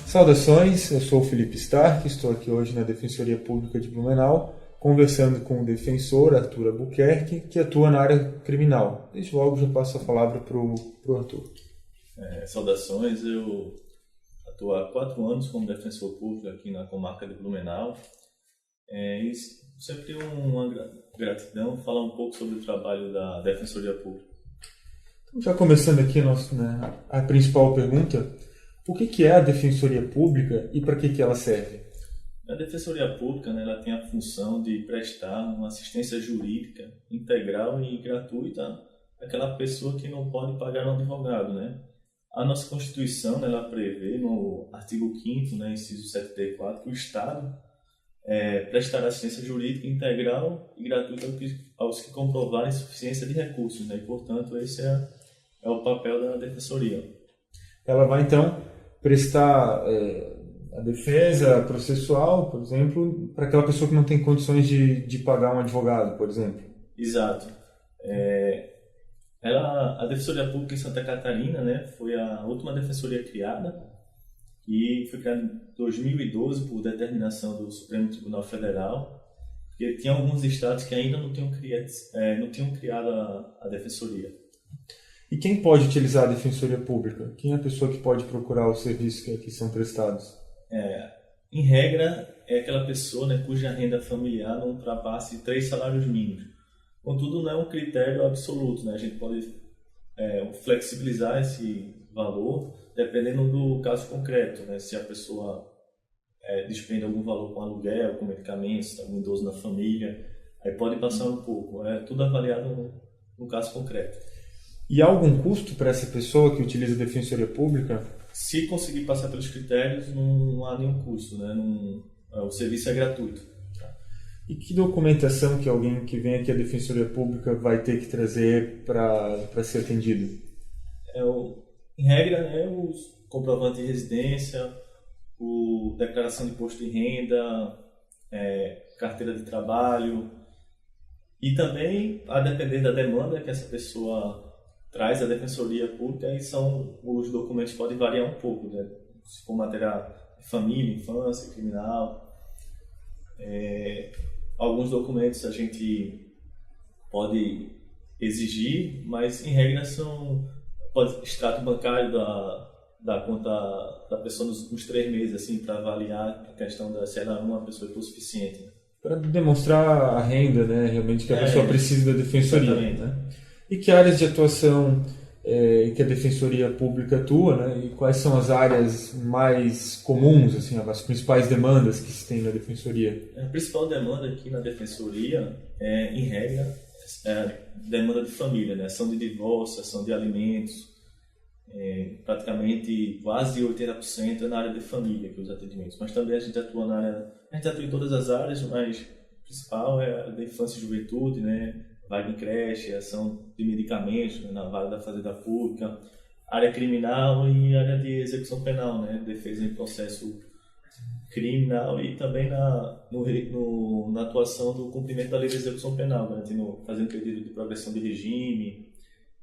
Saudações, eu sou o Felipe Stark, estou aqui hoje na Defensoria Pública de Blumenau, conversando com o defensor Arthur Albuquerque, que atua na área criminal. Desde logo já passo a palavra para o Arthur. Saudações, eu atuo há 4 anos como defensor público aqui na comarca de Blumenau. E sempre tenho uma gratidão falar um pouco sobre o trabalho da Defensoria Pública. Então, já começando aqui a principal pergunta, o que é a Defensoria Pública e para que ela serve? A Defensoria Pública, ela tem a função de prestar uma assistência jurídica integral e gratuita àquela pessoa que não pode pagar um advogado. A nossa Constituição, ela prevê no artigo 5º, inciso 74, que o Estado prestará assistência jurídica integral e gratuita aos que comprovarem suficiência de recursos. E, portanto, esse é o papel da Defensoria. Ela vai, então, prestar a defesa processual, por exemplo, para aquela pessoa que não tem condições de pagar um advogado, por exemplo. Exato. A Defensoria Pública em Santa Catarina, foi a última defensoria criada e foi criada em 2012 por determinação do Supremo Tribunal Federal, porque tinha alguns estados que ainda não tinham criado a defensoria. E quem pode utilizar a Defensoria Pública? Quem é a pessoa que pode procurar os serviços que são prestados? Em regra, é aquela pessoa cuja renda familiar não ultrapasse 3 salários mínimos. Contudo, não é um critério absoluto. A gente pode flexibilizar esse valor dependendo do caso concreto. Se a pessoa despende algum valor com aluguel, com medicamentos, tem algum idoso na família, aí pode passar um pouco. É tudo avaliado no caso concreto. E há algum custo para essa pessoa que utiliza a Defensoria Pública? Se conseguir passar pelos critérios, não há nenhum custo. O serviço é gratuito. E que documentação que alguém que vem aqui à Defensoria Pública vai ter que trazer para ser atendido? Em regra, os comprovantes de residência, declaração de imposto de renda, carteira de trabalho e também, a depender da demanda que essa pessoa traz à Defensoria Pública, e os documentos podem variar um pouco, se for matéria de família, infância, criminal. Alguns documentos a gente pode exigir, mas em regra pode extrato bancário da conta da pessoa nos últimos 3 meses, para avaliar a questão se ela é uma pessoa hipossuficiente. Para demonstrar a renda, realmente que a pessoa precisa da Defensoria. E que áreas de atuação que a Defensoria Pública atua, e quais são as áreas mais comuns, as principais demandas que se tem na Defensoria? A principal demanda aqui na Defensoria em regra, demanda de família, ação de divórcio, ação de alimentos. Praticamente quase 80% é na área de família que os atendimentos. Mas também a gente atua em todas as áreas, mas a principal é a da infância e juventude, vaga em creche, ação de medicamentos, na vaga da Fazenda Pública, área criminal e área de execução penal, defesa em processo criminal, e também na atuação do cumprimento da lei de execução penal, fazendo pedido de progressão de regime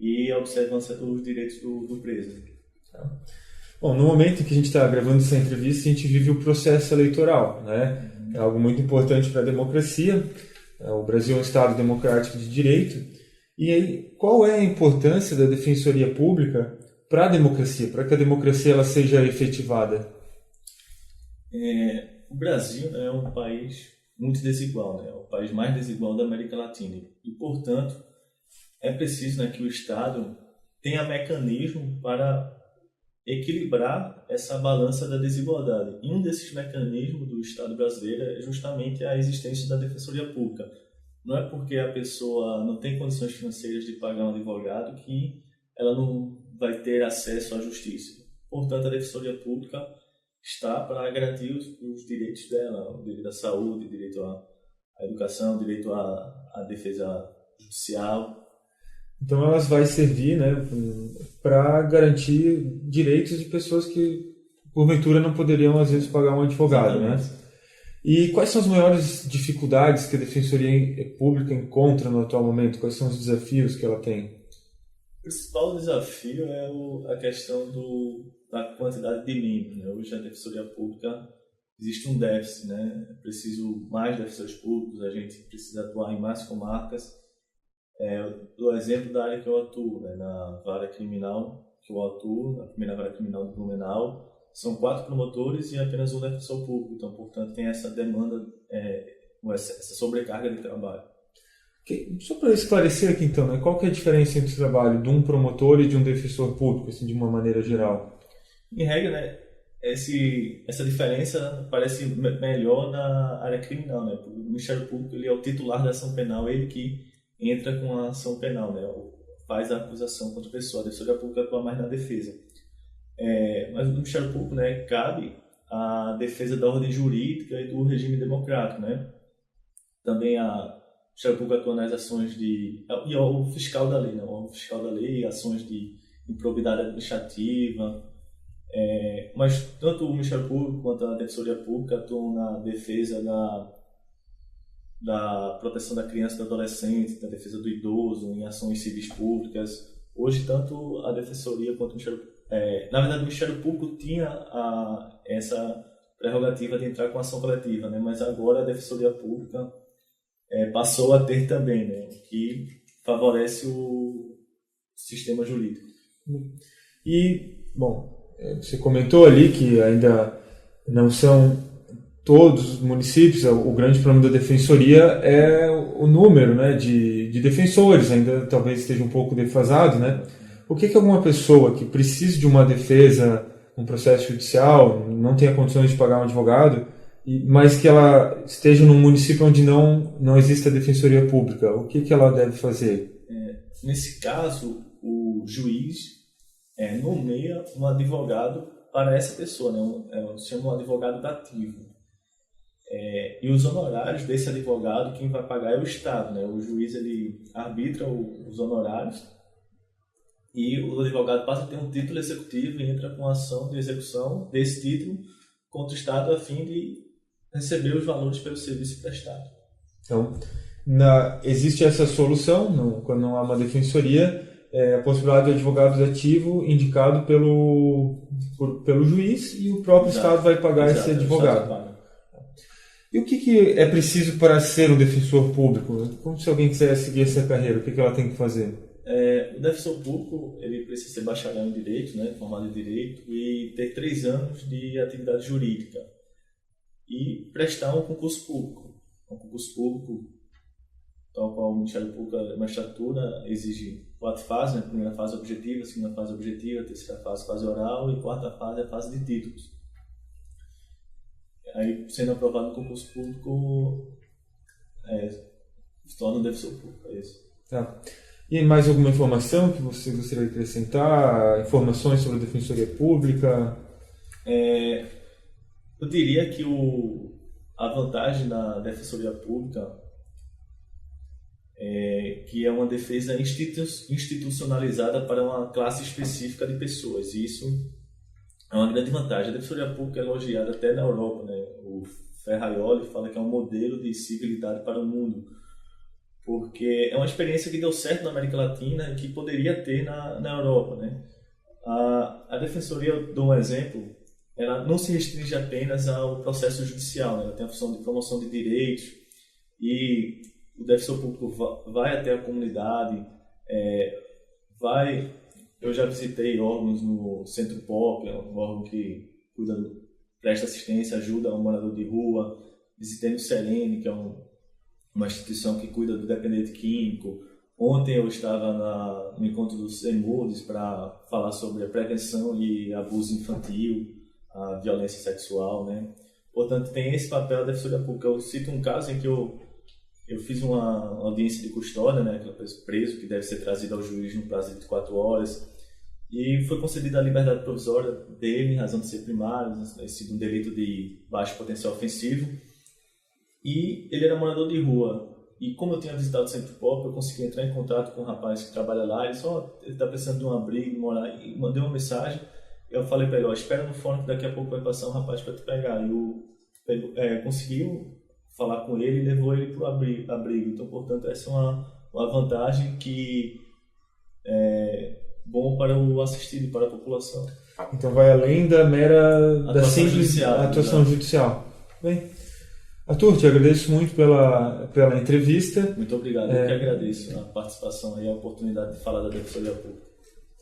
e a observância dos direitos do preso. Bom, no momento em que a gente está gravando essa entrevista, a gente vive o processo eleitoral, É algo muito importante para a democracia. O Brasil é um Estado democrático de direito. E aí, qual é a importância da Defensoria Pública para a democracia, para que a democracia ela seja efetivada? O Brasil é um país muito desigual, é o país mais desigual da América Latina. E, portanto, é preciso que o Estado tenha mecanismo para equilibrar essa balança da desigualdade. E um desses mecanismos do Estado brasileiro é justamente a existência da Defensoria Pública. Não é porque a pessoa não tem condições financeiras de pagar um advogado que ela não vai ter acesso à justiça. Portanto, a Defensoria Pública está para garantir os direitos dela, o direito à saúde, o direito à educação, o direito à defesa judicial. Então, elas vai servir para garantir direitos de pessoas que, porventura, não poderiam, às vezes, pagar um advogado. E quais são as maiores dificuldades que a Defensoria Pública encontra no atual momento? Quais são os desafios que ela tem? O principal desafio é a questão da quantidade de membros, né? Hoje a Defensoria Pública existe um déficit, né? É preciso mais defensores públicos, a gente precisa atuar em mais comarcas. Do exemplo da área que eu atuo, né? Na vara criminal que eu atuo, na primeira vara criminal de Blumenau, são 4 promotores e apenas um defensor público. Então, portanto, tem essa demanda, essa sobrecarga de trabalho. Só para esclarecer aqui, então, né? Qual que é a diferença entre o trabalho de um promotor e de um defensor público, assim, de uma maneira geral? Em regra, né? Essa diferença parece melhor na área criminal, né? O Ministério Público ele é o titular da ação penal, ele que entra com a ação penal, né? Faz a acusação contra a pessoa. A Defensoria Pública atua mais na defesa. Mas no Ministério Público, né, cabe a defesa da ordem jurídica e do regime democrático, né? Também o Ministério Público atua nas ações e o fiscal da lei, né? O fiscal da lei, ações de improbidade administrativa. Mas tanto o Ministério Público quanto a Defensoria Pública atuam na defesa da proteção da criança e do adolescente, da defesa do idoso, em ações civis públicas. Hoje, tanto a Defensoria quanto o Ministério Público, na verdade, o Ministério Público tinha essa prerrogativa de entrar com ação coletiva, né? Mas agora a Defensoria Pública passou a ter também, né? O que favorece o sistema jurídico. E, bom, você comentou ali que ainda não são todos os municípios, o grande problema da defensoria é o número, né, de defensores, ainda talvez esteja um pouco defasado, né? Por que alguma pessoa que precise de uma defesa, um processo judicial, não tenha condições de pagar um advogado, mas que ela esteja num município onde não existe a defensoria pública, o que ela deve fazer? Nesse caso, o juiz nomeia um advogado para essa pessoa, né? Se chama um advogado dativo. E os honorários desse advogado, quem vai pagar é o Estado, né? O juiz ele arbitra os honorários e o advogado passa a ter um título executivo e entra com ação de execução desse título contra o Estado a fim de receber os valores pelo serviço prestado. Então, existe essa solução, quando não há uma defensoria, a possibilidade do advogado dativo indicado pelo juiz e o próprio Estado vai pagar esse advogado. E o que é preciso para ser um defensor público? Como se alguém quiser seguir essa carreira, o que ela tem que fazer? O defensor público ele precisa ser bacharel em Direito, né, formado em Direito, e ter 3 anos de atividade jurídica. E prestar um concurso público. Um concurso público, tal qual o Ministério Público, a magistratura, exige 4 fases, né? Primeira fase objetiva, segunda fase objetiva, terceira fase oral e quarta fase a fase de títulos. Aí, sendo aprovado no concurso público, se torna um defensor público, é isso. Tá. E mais alguma informação que você gostaria de acrescentar? Informações sobre a Defensoria Pública? Eu diria que a vantagem da Defensoria Pública que é uma defesa institucionalizada para uma classe específica de pessoas. E isso é uma grande vantagem. A Defensoria Pública é elogiada até na Europa, né? O Ferraioli fala que é um modelo de civilidade para o mundo, porque é uma experiência que deu certo na América Latina e que poderia ter na Europa, né? A Defensoria, eu dou um exemplo, ela não se restringe apenas ao processo judicial, né? Ela tem a função de promoção de direitos e o defensor público vai até a comunidade, eu já visitei órgãos no Centro Pop, um órgão que presta assistência, ajuda ao morador de rua. Visitei no Serene, que é uma instituição que cuida do dependente químico. Ontem eu estava no encontro do CEMUDES para falar sobre a prevenção de abuso infantil, a violência sexual, né? Portanto, tem esse papel da Defensoria Pública. Eu cito um caso em que eu fiz uma audiência de custódia, né, aquele preso que deve ser trazido ao juiz no prazo de 24 horas, e foi concedida a liberdade provisória dele, em razão de ser primário, sido um delito de baixo potencial ofensivo, e ele era morador de rua. E como eu tinha visitado o Centro Pop, eu consegui entrar em contato com um rapaz que trabalha lá, ele está precisando de um abrigo, morar, e mandei uma mensagem. Eu falei para ele, espera no fone que daqui a pouco vai passar um rapaz para te pegar. E conseguiu falar com ele e levou ele para o abrigo. Então, portanto, essa é uma vantagem que é bom para o assistido, para a população. Então vai além da mera da simples judicial, atuação judicial. Bem, Arthur, te agradeço muito pela entrevista. Muito obrigado, eu que agradeço a participação e a oportunidade de falar da Defensoria Pública.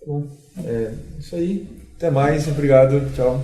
Tá bom, isso aí. Até mais, obrigado, tchau.